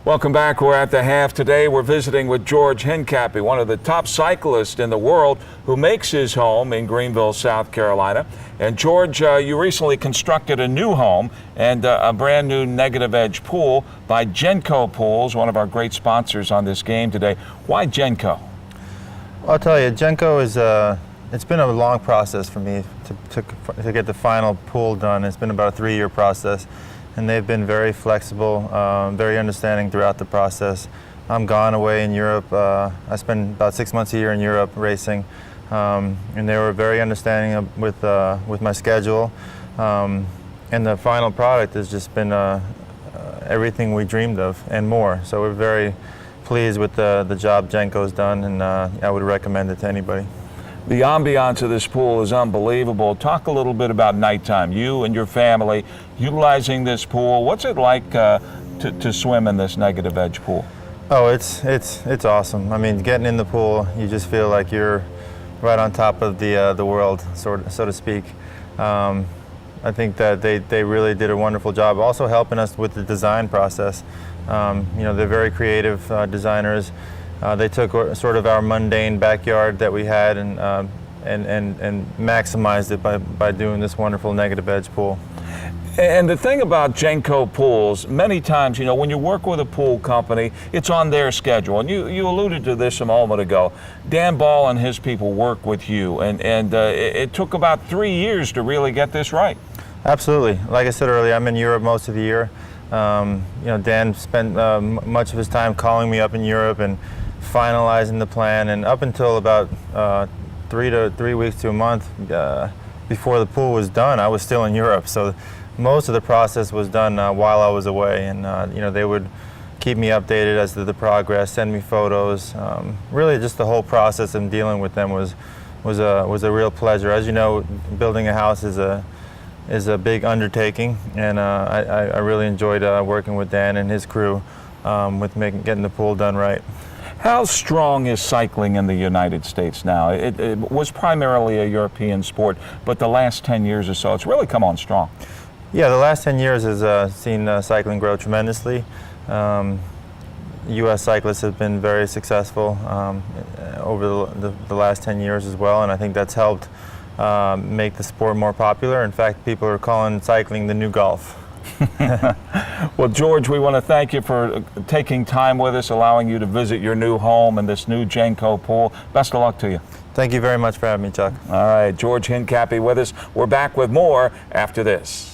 Welcome back. We're at the half today. We're visiting with George Hincapie, one of the top cyclists in the world who makes his home in Greenville, South Carolina. And George, you recently constructed a new home and a brand new negative edge pool by Genco Pools, one of our great sponsors on this game today. Why Genco? I'll tell you, Genco is it's been a long process for me to get the final pool done. It's been about a 3-year process. And they've been very flexible, very understanding throughout the process. I'm gone away in Europe. I spend about 6 months a year in Europe racing, and they were very understanding with my schedule. And the final product has just been everything we dreamed of and more. So we're very pleased with the job Genco's done, and I would recommend it to anybody. The ambiance of this pool is unbelievable. Talk a little bit about nighttime. You and your family utilizing this pool. What's it like to swim in this negative edge pool? Oh, it's awesome. I mean, getting in the pool, you just feel like you're right on top of the world, so to speak. I think that they really did a wonderful job, also helping us with the design process. You know, they're very creative designers. They took sort of our mundane backyard that we had and maximized it by doing this wonderful negative edge pool. And the thing about Genco pools, many times, you know, when you work with a pool company, it's on their schedule. And you alluded to this a moment ago. Dan Ball and his people work with you, and it took about 3 years to really get this right. Absolutely. Like I said earlier, I'm in Europe most of the year. You know, Dan spent much of his time calling me up in Europe and finalizing the plan, and up until about 3 weeks to a month before the pool was done, I was still in Europe. So most of the process was done while I was away, and you know, they would keep me updated as to the progress, send me photos. Really, just the whole process and dealing with them was a real pleasure. As you know, building a house is a big undertaking, and I really enjoyed working with Dan and his crew with getting the pool done right. How strong is cycling in the United States now? It was primarily a European sport, but the last 10 years or so, it's really come on strong. Yeah, the last 10 years has seen cycling grow tremendously. U.S. cyclists have been very successful over the last 10 years as well, and I think that's helped make the sport more popular. In fact, people are calling cycling the new golf. Well, George, we want to thank you for taking time with us, allowing you to visit your new home and this new Genco pool. Best of luck to you. Thank you very much for having me, Chuck. All right, George Hincapie with us. We're back with more after this.